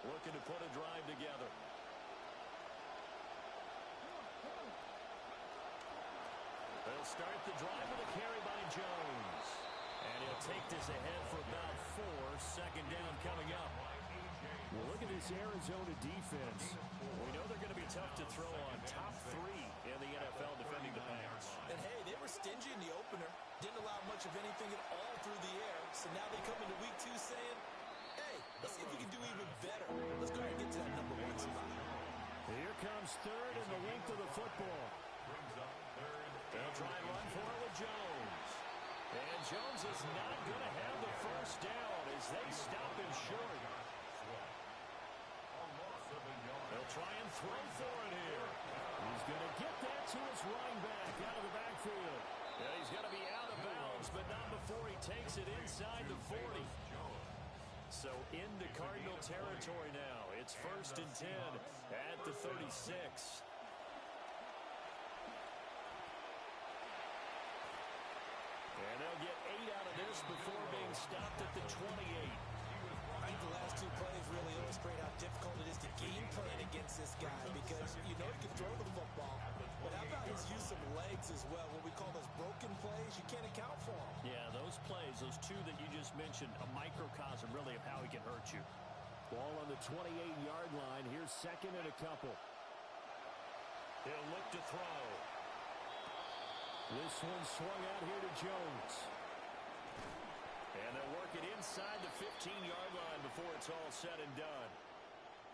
looking to put a drive together. They'll start the drive with a carry by Jones. And he'll take this ahead for about 4. Second down coming up. Well, look at this Arizona defense. We know they're going to be tough to throw on. Top 3 in the NFL defending the pass. And, hey, they were stingy in the opener. Didn't allow much of anything at all through the air. So now they come into week 2 saying, hey, let's see if we can do even better. Let's go ahead and get to that number 1 spot. Here comes third and the length of the football. They'll try and run for it with Jones. And Jones is not going to have the first down as they stop him short. They'll try and throw for it here. He's going to get that to his running back out of the backfield. Yeah, he's going to be out of bounds, but not before he takes it inside the 40. So into Cardinal territory now. It's 1st and 10 at the 36. And they'll get 8 out of this before being stopped at the 28. I think the last 2 plays really illustrate how difficult it is to game plan against this guy because you know he can throw the football, but how about his use of legs as well? What we call those broken plays, you can't account for them. Yeah, those plays, those 2 that you just mentioned, a microcosm really of how he can hurt you. Ball on the 28-yard line. Here's 2nd and a couple. He'll look to throw. This one swung out here to Jones. And they'll work it inside the 15-yard line before it's all said and done.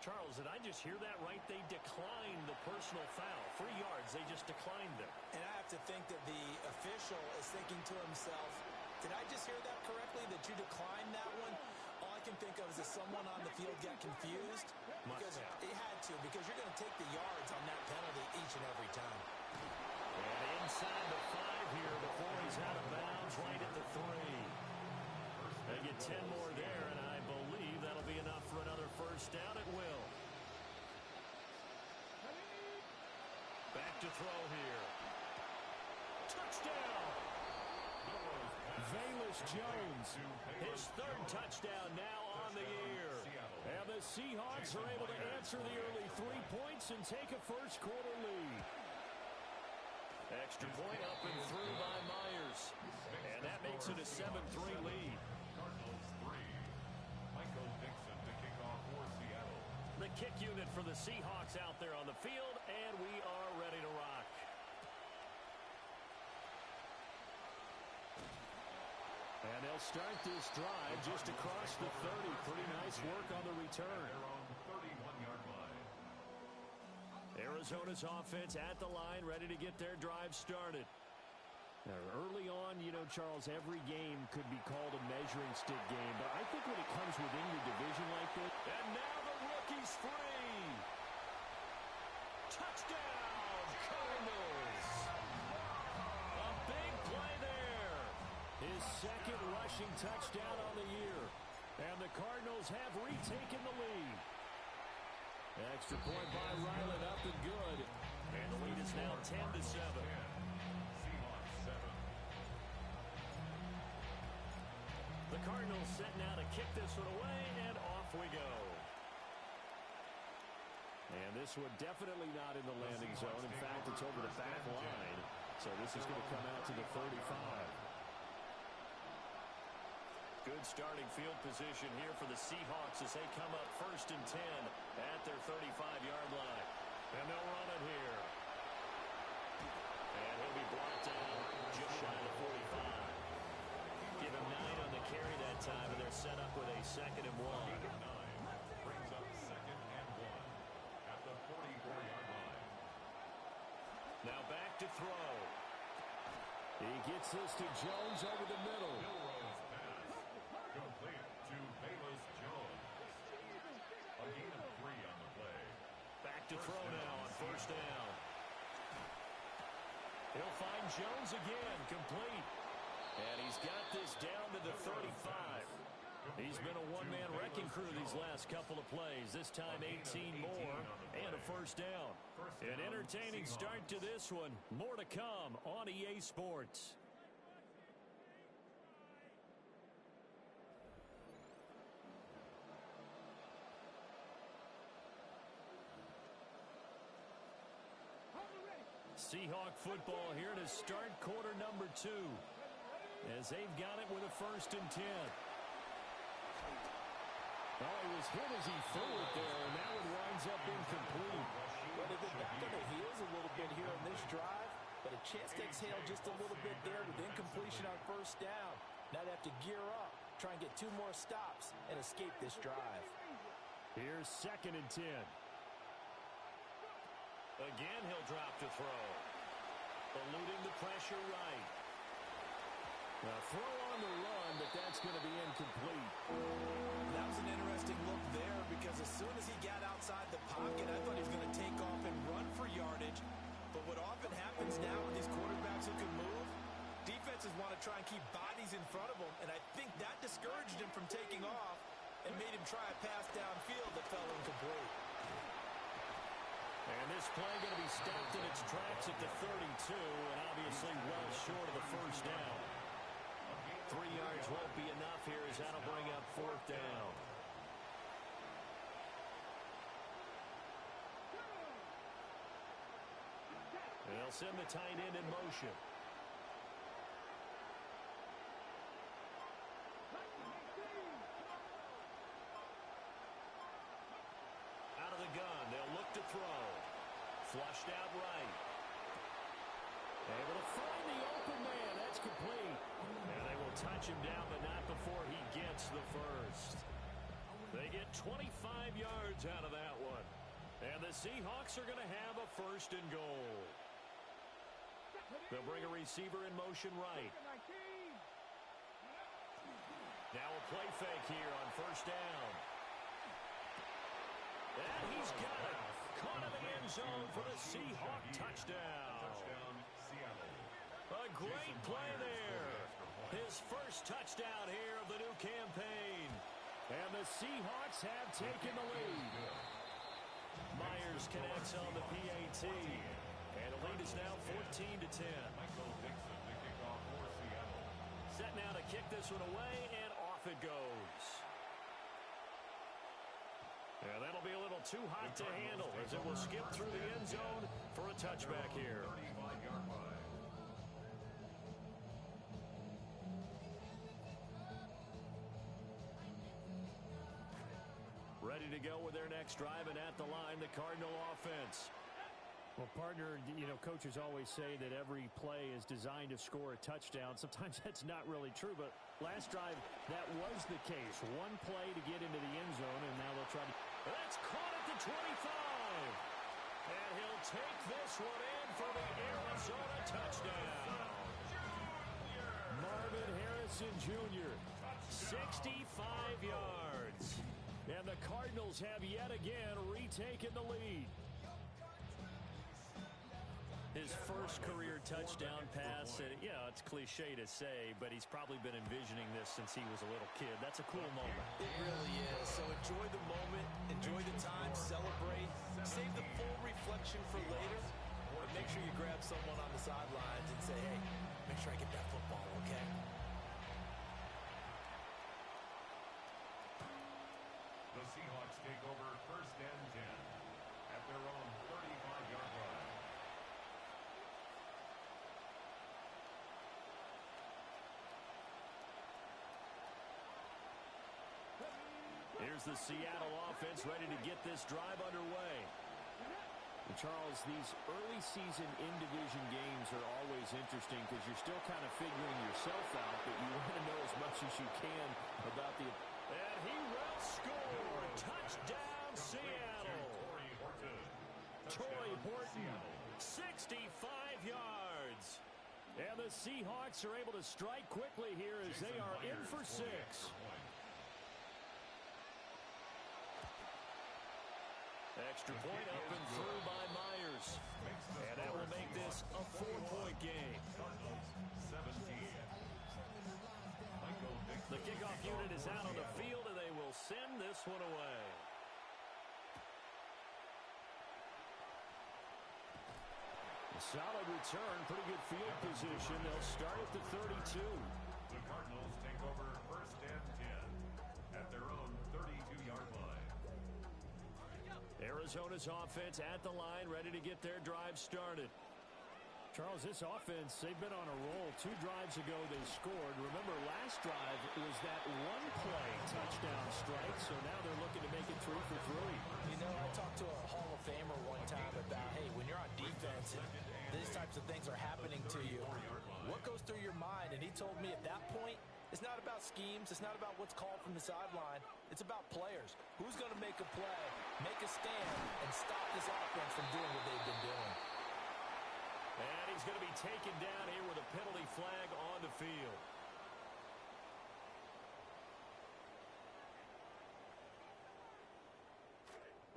Charles, did I just hear that right? They declined the personal foul. 3 yards, they just declined them. And I have to think that the official is thinking to himself, did I just hear that correctly, that you declined that one? All I can think of is that someone on the field got confused. Because it had to, because you're going to take the yards on that penalty each and every time. And inside the 5 here before he's out of bounds, right at the 3. They get 10 more there, and I believe that'll be enough for another first down. It will. Back to throw here. Touchdown! Velus Jones. His 3rd touchdown now on the year. And the Seahawks are able to answer the early 3 points and take a first-quarter lead. Extra point up and through by Myers. And that makes it a 7-3 lead. Cardinals 3. Michael Dixon to kick off for Seattle. The kick unit for the Seahawks out there on the field, and we are ready to rock. And they'll start this drive just across the 30. Pretty nice work on the return. They're on the 31-yard line. Arizona's offense at the line, ready to get their drive started. Now, early on, you know, Charles, every game could be called a measuring stick game. But I think when it comes within your division like this. And now the rookie's free. Touchdown, Cardinals. A big play there. His 2nd rushing touchdown on the year. And the Cardinals have retaken the lead. Extra point by Ryland, up and good. And the lead is now 10-7. The Cardinals set now to kick this one away, and off we go. And this one definitely not in the landing zone. In fact, it's over the back line. So this is going to come out to the 35. Good starting field position here for the Seahawks as they come up 1st and 10 at their 35-yard line. And they'll run it here. And he'll be brought down just shy of 45. Give him 9 on the carry that time, and they're set up with a 2nd and 1. 9 brings up 2nd and 1 at the 44-yard line. Now back to throw. He gets this to Jones over the middle. Milrose pass. Complete to Velus Jones. A gain of 3 on the play. Back to throw now on 1st down. He'll find Jones again, complete. And he's got this down to the 35. He's been a one-man wrecking crew these last couple of plays. This time 18 more and a first down. An entertaining start to this one. More to come on EA Sports. Seahawk football here to start quarter number 2. As they've got it with a 1st and 10. Oh, he was hit as he threw it there, and that one winds up incomplete. Well, they've been back on their heels a little bit here on this drive, but a chance to exhale just a little bit there with incompletion on 1st down. Now they have to gear up, try and get 2 more stops, and escape this drive. Here's 2nd and 10. Again, he'll drop to throw. Eluding the pressure right. Now throw on the run, but that's going to be incomplete. That was an interesting look there because as soon as he got outside the pocket, I thought he was going to take off and run for yardage. But what often happens now with these quarterbacks who can move, defenses want to try and keep bodies in front of them, and I think that discouraged him from taking off and made him try a pass downfield that fell incomplete. And this play going to be stopped in its tracks at the 32, and obviously well short of the 1st down. 3 yards won't be enough here as that'll bring up 4th down. They'll send the tight end in motion. Out of the gun, they'll look to throw. Flushed out right. Able to find the open man. That's complete. And they will touch him down, but not before he gets the 1st. They get 25 yards out of that one. And the Seahawks are going to have a 1st and goal. They'll bring a receiver in motion right. Now a play fake here on 1st down. And he's got it. Caught in the end zone for the Seahawk touchdown. A great play there. His 1st touchdown here of the new campaign. And the Seahawks have taken the lead. Myers connects on the PAT. And the lead is now 14-10. Set now to kick this one away, and off it goes. And that'll be a little too hot to handle as it will skip through the end zone for a touchback here. Ready to go with their next drive, and at the line, the Cardinal offense. Well, partner, you know, coaches always say that every play is designed to score a touchdown. Sometimes that's not really true, but last drive, that was the case. One play to get into the end zone, and now they'll try to... That's caught at the 25! And he'll take this one in for the Arizona touchdown. Marvin Harrison Jr., 65 yards. And the Cardinals have yet again retaken the lead. His 1st career touchdown pass, and yeah, it's cliche to say, but he's probably been envisioning this since he was a little kid. That's a cool moment. It really is. So enjoy the moment, enjoy the time, celebrate, save the full reflection for later, or make sure you grab someone on the sidelines and say, hey, make sure I get that football, okay? The Seahawks take over 1st and 10 at their own 35-yard line. Here's the Seattle offense ready to get this drive underway. And Charles, these early season in-division games are always interesting because you're still kind of figuring yourself out, but you want to know as much as you can about the... And he will score! Touchdown, Seattle! Tory Horton, 65 yards. And the Seahawks are able to strike quickly here as they are in for 6. Extra point up and through by Myers. And that will make this a 4-point game. The kickoff unit is out on the field, and they will send this one away. A solid return, pretty good field position. They'll start at the 32. The Cardinals take over 1st and 10 at their own 32-yard line. Arizona's offense at the line, ready to get their drive started. Charles, this offense, they've been on a roll. 2 drives ago they scored. Remember, last drive was that one-play touchdown strike, so now they're looking to make it 3 for 3. You know, I talked to a Hall of Famer one time about, hey, when you're on defense and these types of things are happening to you, what goes through your mind? And he told me at that point, it's not about schemes. It's not about what's called from the sideline. It's about players. Who's going to make a play, make a stand, and stop this offense from doing what they've been doing? And he's going to be taken down here with a penalty flag on the field.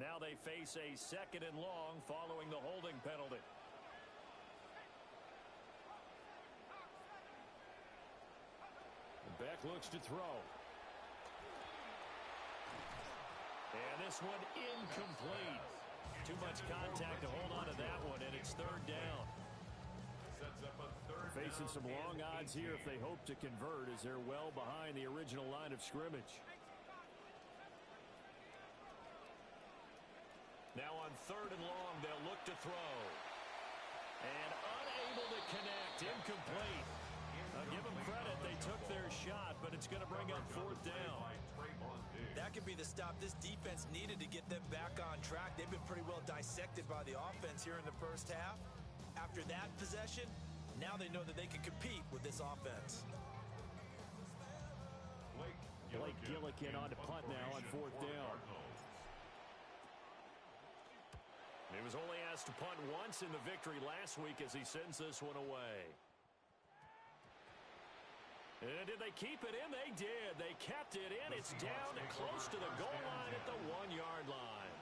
Now they face a 2nd and long following the holding penalty. Beck looks to throw. And this one incomplete. Too much contact to hold on to that one, and it's 3rd down. Sets up a 3rd Facing down some long odds here if they hope to convert, as they're well behind the original line of scrimmage. Now on 3rd and long, they'll look to throw. And unable to connect, incomplete. Give them credit, they took their shot, but it's going to bring up 4th down. That could be the stop this defense needed to get them back on track. They've been pretty well dissected by the offense here in the first half. After that possession, now they know that they can compete with this offense. Blake Gillikin on to punt now on 4th down. He was only asked to punt once in the victory last week as he sends this one away. And did they keep it in? They did. They kept it in. It's down close to the goal line at the 1-yard line.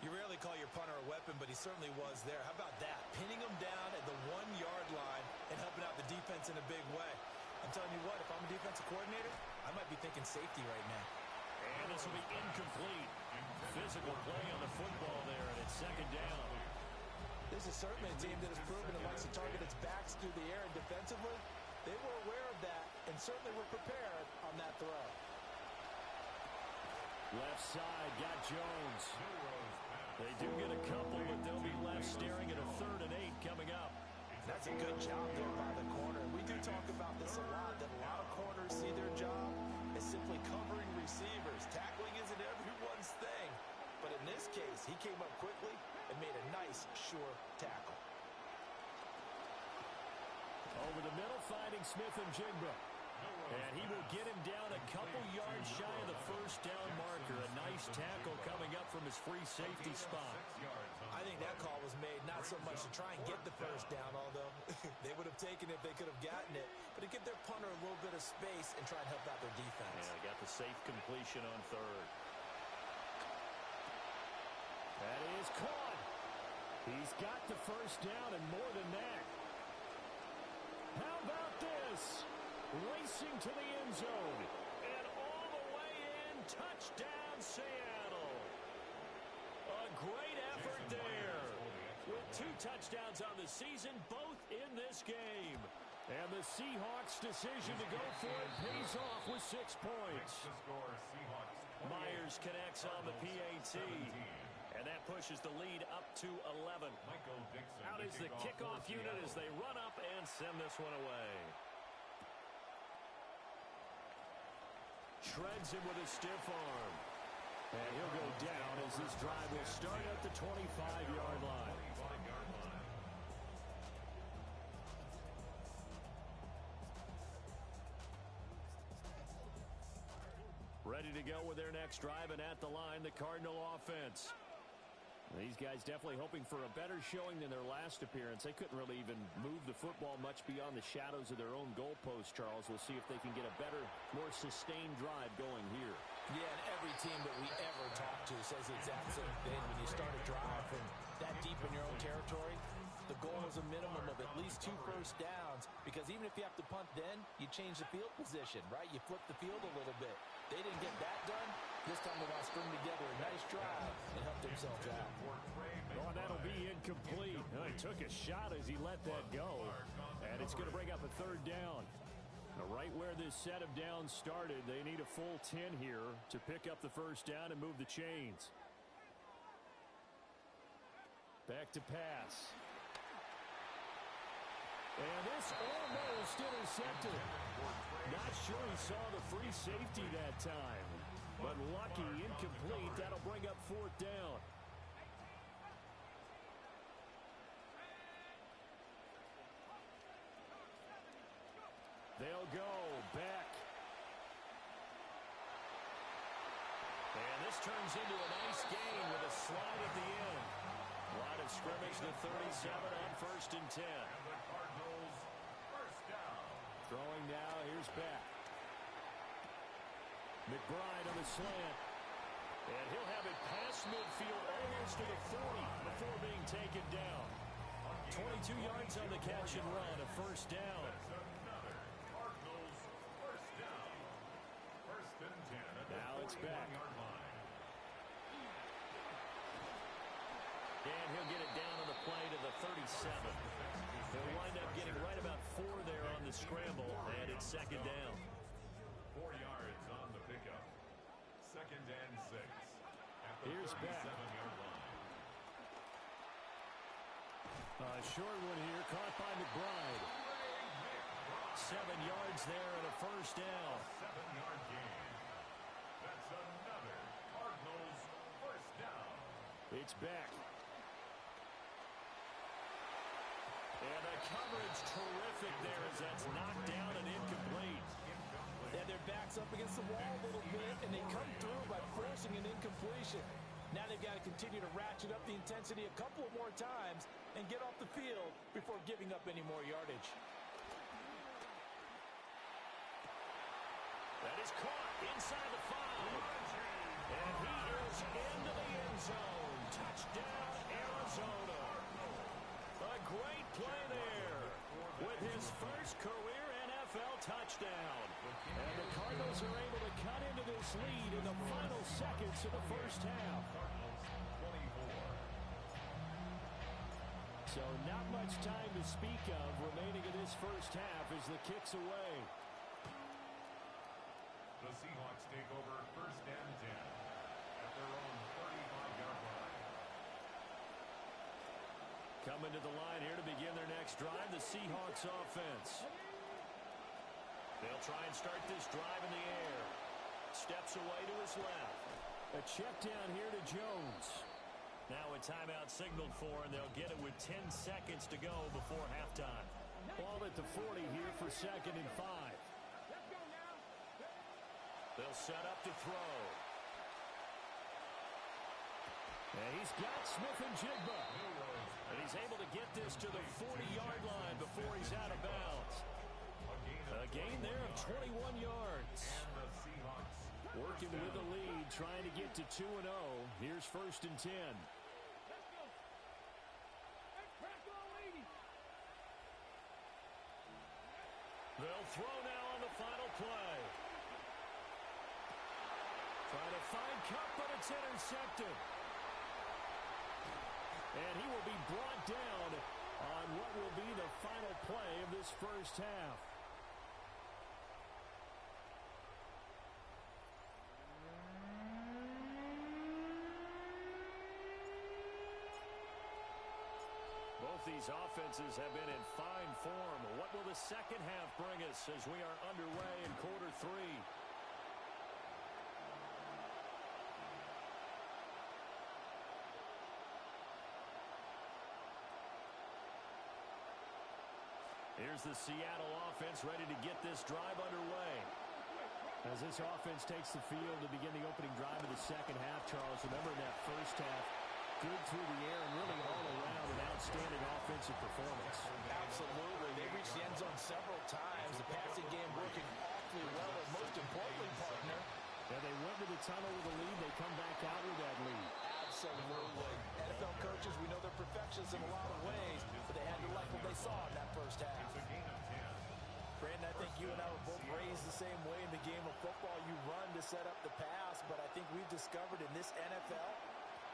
You rarely call your punter a weapon, but he certainly was there. How about that? Pinning him down at the 1-yard line and helping out the defense in a big way. I'm telling you what, if I'm a defensive coordinator, I might be thinking safety right now. And this will be incomplete. Physical play on the football there, and it's 2nd down. This is certainly a team that has proven it likes to target its backs through the air, and defensively, they were aware of that and certainly were prepared on that throw. Left side, got Jones. They do get a couple, but they'll be left staring at a 3rd and 8 coming up. That's a good job there by the corner. We do talk about this a lot, that a lot of corners see their job as simply covering receivers. Tackling isn't everyone's thing. But in this case, he came up quickly and made a nice, sure tackle. Over the middle, finding Smith and Jigba. And he will get him down a couple yards shy of the 1st down marker. A nice tackle coming up from his free safety spot. I think that call was made not so much to try and get the 1st down, although they would have taken it if they could have gotten it, but to give their punter a little bit of space and try and help out their defense. Yeah, they got the safe completion on 3rd. That is caught. He's got the 1st down and more than that. How about this? Racing to the end zone. And all the way in, touchdown Seattle. A great effort there. With 2 touchdowns on the season, both in this game. And the Seahawks' decision to go for it pays off with 6 points. Myers connects on the PAT. And that pushes the lead up to 11. Out is the kickoff unit as they run up and send this one away. Shreds him with a stiff arm. And he'll go down as this drive will start at the 25-yard line. Ready to go with their next drive, and at the line, the Cardinal offense. These guys definitely hoping for a better showing than their last appearance. They couldn't really even move the football much beyond the shadows of their own goalpost, Charles. We'll see if they can get a better, more sustained drive going here. Yeah, and every team that we ever talk to says the exact same thing. When you start a drive from that deep in your own territory, the goal is a minimum of at least 2 first downs, because even if you have to punt then, you change the field position, right? You flip the field a little bit. They didn't get that done. This time they want to string together a nice drive and help themselves out. Oh, that'll be incomplete. He took a shot as he let that go, and it's going to bring up a 3rd down. Now, right where this set of downs started, they need a full 10 here to pick up the 1st down and move the chains. Back to pass. And this almost intercepted. Not sure he saw the free safety that time. But lucky, incomplete. That'll bring up fourth down. They'll go back. And this turns into a nice gain with a slide at the end. Line of scrimmage to 37 on 1st and 10. And the Cardinals first down. Throwing now, here's back. McBride on the slant. And he'll have it past midfield almost to the 40 before being taken down. 22 yards on the catch and run, a first down. Another Cardinals first down. 1st and 10 at the Now it's back. 41-yard line. And he'll get it down on the play to the 37. He'll wind up getting right about 4 there on the scramble, and it's second down. 4 yards on the pickup. 2nd and 6 at the Here's back. 37-yard line. Short one here, caught by McBride. 7 yards there and a first down. 7-yard gain. That's another Cardinals first down. It's back. And the coverage terrific there as that's knocked down and incomplete. And their back's up against the wall a little bit, and they come through by forcing an incompletion. Now they've got to continue to ratchet up the intensity a couple of more times and get off the field before giving up any more yardage. That is caught inside the 5. And he is into the end zone. Touchdown, Arizona. A great play there with his first career NFL touchdown. And the Cardinals are able to cut into this lead in the final seconds of the first half. So not much time to speak of remaining in this first half as the kick's away. The Seahawks take over 1st and 10 at their own 35-yard line. Coming to the line here to begin their next drive, the Seahawks offense. They'll try and start this drive in the air. Steps away to his left. A check down here to Jones. Now a timeout signaled for, and they'll get it with 10 seconds to go before halftime. Ball at the 40 here for 2nd and 5. They'll set up to throw. And he's got Smith and Jigba. And he's able to get this to the 40-yard line before he's out of bounds. A gain there of 21 yards. And the Seahawks working with the lead, trying to get to 2-0. Here's 1st and 10. They'll throw now on the final play. Trying to find Kupp, but it's intercepted. And he will be brought down on what will be the final play of this first half. Both these offenses have been in fine form. What will the second half bring us as we are underway in quarter 3? Here's the Seattle offense ready to get this drive underway. As this offense takes the field to begin the opening drive of the second half, Charles, remember that first half, good through the air and really all around an outstanding offensive performance. Absolutely. They reached the end zone several times. The passing game working awfully well, and most importantly, partner. Yeah, they went to the tunnel with a lead. They come back out with that lead. Absolutely. NFL coaches, we know they're perfectionists in a lot of ways, but they had to like what they saw in that first half. It's a gain of 10. Brandon, I think you and I were both raised the same way in the game of football. You run to set up the pass, but I think we've discovered in this NFL,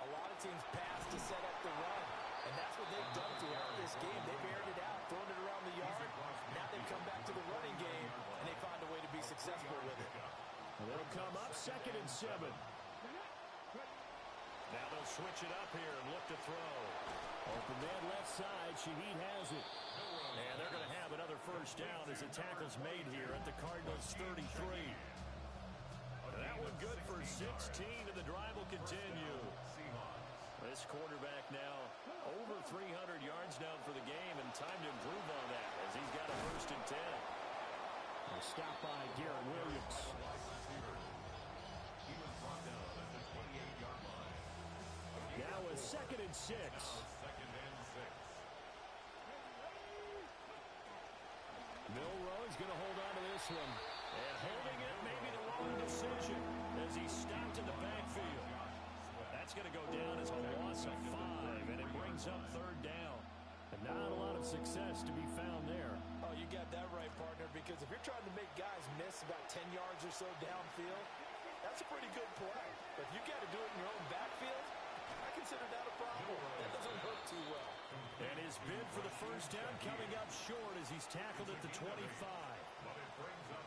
a lot of teams pass to set up the run. And that's what they've done throughout this game. They've aired it out, thrown it around the yard. Now they come back to the running game, and they find a way to be successful with it. They'll come up 2nd and 7. Now they'll switch it up here and look to throw. Open man left side. Shaheed has it. And they're going to have another first down as the tackle's made here at the Cardinals' 33. That one good for 16, and the drive will continue. This quarterback now over 300 yards now for the game, and time to improve on that as he's got a first and 10. A stop by Garrett Williams. Now a 2nd and 6. Milroe's going to hold on to this one. And holding it may be the wrong decision as he's stopped in the backfield. That's going to go down as a loss of 5, and it brings up 3rd down. And not a lot of success to be found there. Oh, you got that right, partner, because if you're trying to make guys miss about 10 yards or so downfield, that's a pretty good play. But if you got to do it in your own backfield, I consider that a problem. That doesn't work too well. And his bid for the first down coming up short as he's tackled at the 25.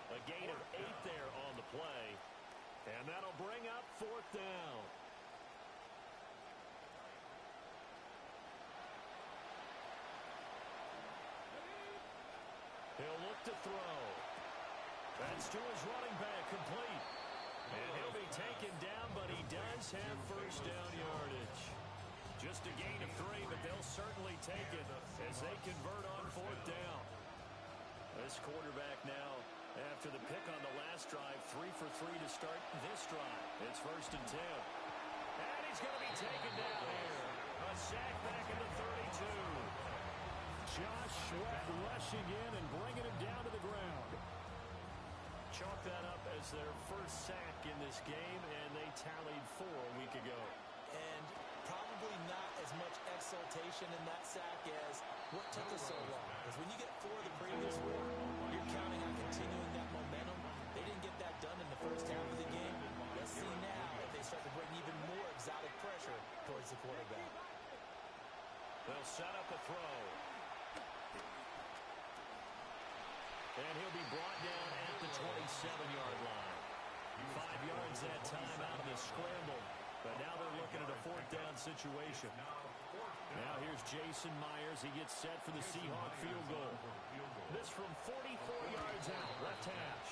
A gain of 8 there on the play. And that'll bring up 4th down. He'll look to throw. That's to his running back, complete. And he'll be taken down, but he does have first down yardage. Just a gain of 3, but they'll certainly take it as they convert on 4th down. This quarterback now, after the pick on the last drive, 3 for 3 to start this drive. It's 1st and 10. And he's going to be taken down here. A sack back in the 32. Josh Sweat rushing in and bringing him down to the ground. Chalk that up as their first sack in this game, and they tallied 4 a week ago. And probably not as much exultation in that sack as what took us so long. Because when you get 4 the previous week, you're counting on continuing that momentum. They didn't get that done in the first half of the game. Let's see now if they start to bring even more exotic pressure towards the quarterback. They'll set up a throw. And he'll be brought down at the 27-yard line. 5 yards that time out of the scramble. But now they're looking at a 4th down situation. Now here's Jason Myers. He gets set for the Seahawk field goal. This from 44 yards out, left hash.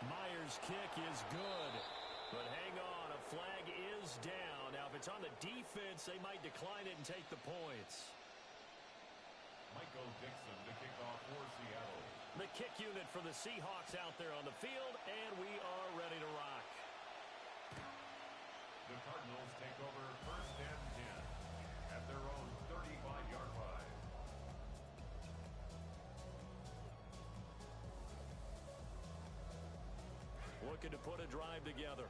Myers' kick is good. But hang on, a flag is down. Now if it's on the defense, they might decline it and take the points. Michael Dixon to kick off for Seattle. The kick unit for the Seahawks out there on the field, and we are ready to rock. The Cardinals take over 1st and 10 at their own 35-yard line. Looking to put a drive together.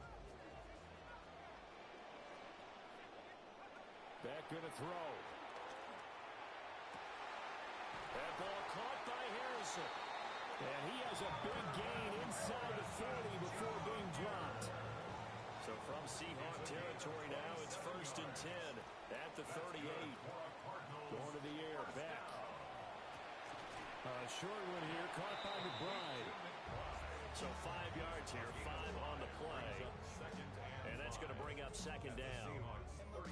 Back going to throw. That ball caught by Harrison. And he has a big gain inside the 40 before being dropped. So from Seahawk territory now, it's 1st and 10 at the 38. Going to the air, back. Short one here, caught by McBride. So 5 yards here, 5 on the play. And that's going to bring up 2nd down.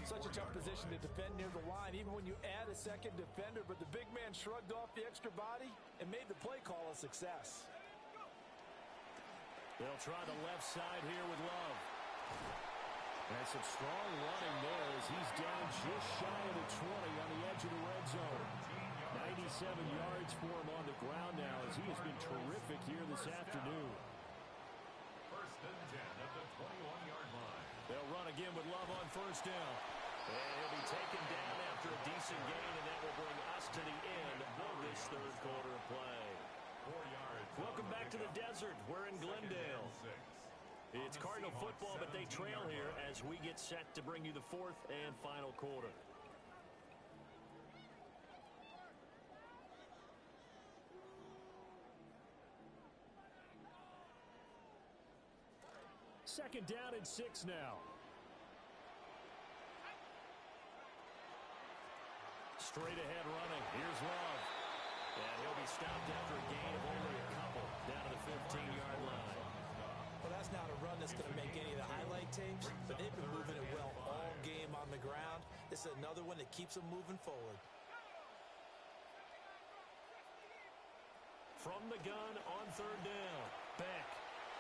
Such a tough position to defend near the line, even when you add a second defender, but the big man shrugged off the extra body and made the play call a success. They'll try the left side here with Love. And some strong running there as he's down just shy of the 20 on the edge of the red zone. 97 yards for him on the ground now as he has been terrific here this afternoon. 1st and 10 at the 21-yard line. They'll run again with Love on 1st down. And he'll be taken down after a decent gain, and that will bring us to the end of this 3rd quarter of play. 4 yards. Welcome back to the desert. We're in Glendale. It's Cardinal football, but they trail here as we get set to bring you the 4th and final quarter. Second down and 6 now. Straight ahead running. Here's Love. And he'll be stopped after a gain of only a couple down to the 15-yard line. Well, that's not a run that's going to make any of the highlight tapes, but they've been moving it well all game on the ground. This is another one that keeps them moving forward. from the gun on third down. Beck.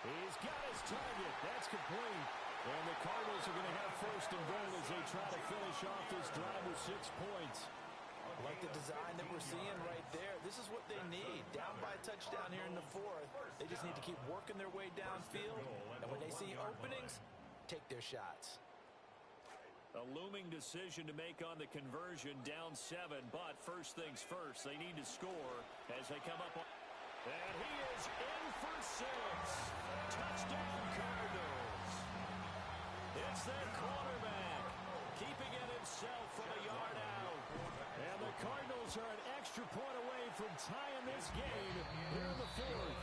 He's got his target. That's complete. And the Cardinals are going to have first and goal as they try to finish off this drive with 6 points. I like the design that we're seeing right there. This is what they need. Down by a touchdown here in the fourth. They just need to keep working their way downfield. And when they see openings, take their shots. A looming decision to make on the conversion, down 7. But first things first, they need to score as they come up on. And he is in for 6. Touchdown Cardinals. It's their quarterback keeping it himself from a yard out. And the Cardinals are an extra point away from tying this game here in the fourth.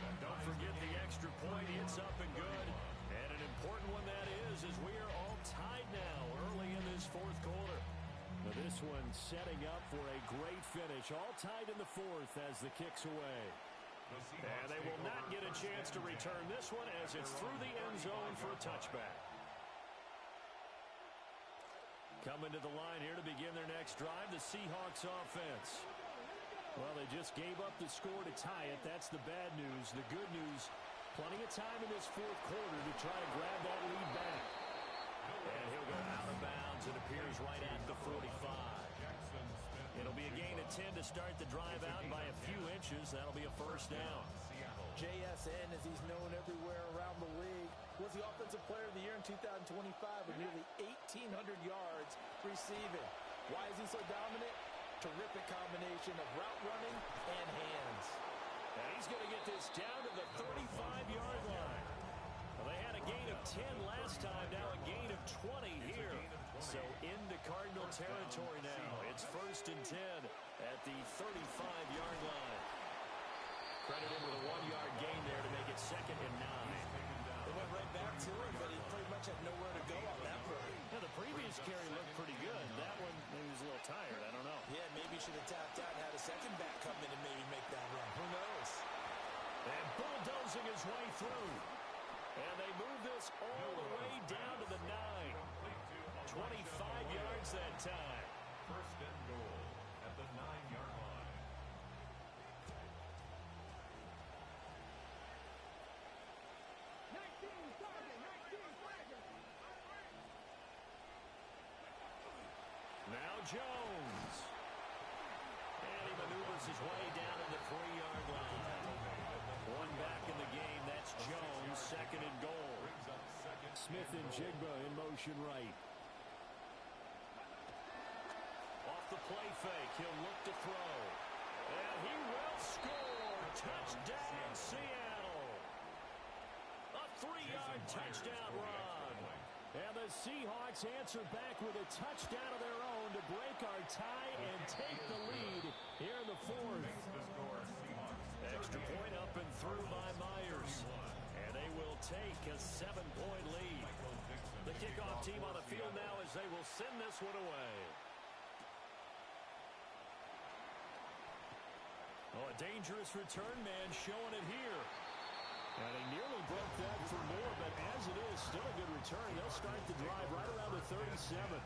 And don't forget the extra point. It's up and good. And an important one that is, as we are all tied now early in this fourth quarter. Now this one setting up for a great finish. All tied in the fourth as the kick's away. And they will not get a chance to return this one as it's through the end zone for a touchback. Coming to the line here to begin their next drive, the Seahawks offense. Well, they just gave up the score to tie it. That's the bad news. The good news, plenty of time in this fourth quarter to try to grab that lead back. And he'll go out of bounds. It appears right at the 45. It'll be a gain of 10 to start the drive out by a few inches. That'll be a first down. JSN, as he's known everywhere around the league, was the Offensive Player of the Year in 2025 with nearly 1,800 yards receiving. Why is he so dominant? Terrific combination of route running and hands. And he's going to get this down to the 35-yard line. Well, they had a gain of 10 last time, now a gain of 20 here. So into Cardinal territory now. It's first and 10 at the 35-yard line. Credited with a 1-yard gain there to make it second and 9. They went right back to him, but he pretty much had nowhere to go on that play. Yeah, the previous carry looked pretty good. That one, maybe he was a little tired. I don't know. Yeah, maybe he should have tapped out and had a second back come in and maybe make that run. Who knows? And bulldozing his way through. And they move this all the way down to the 9. 25 yards that time. First and goal at the 9-yard line. Now Jones. And he maneuvers his way down to the 3-yard line. One back in the game. That's Jones. Second and goal. Smith and Jigba in motion right. Off the play fake. He'll look to throw. And he will score. Touchdown, Seattle. A 3-yard touchdown run. And the Seahawks answer back with a touchdown of their own to break our tie and take the lead here in the fourth. Extra point up and through by Myers. And they will take a 7-point lead. The kickoff team on the field now as they will send this one away. Oh, a dangerous return man showing it here. And he nearly broke that for more, but as it is, still a good return. They'll start the drive right around the 37.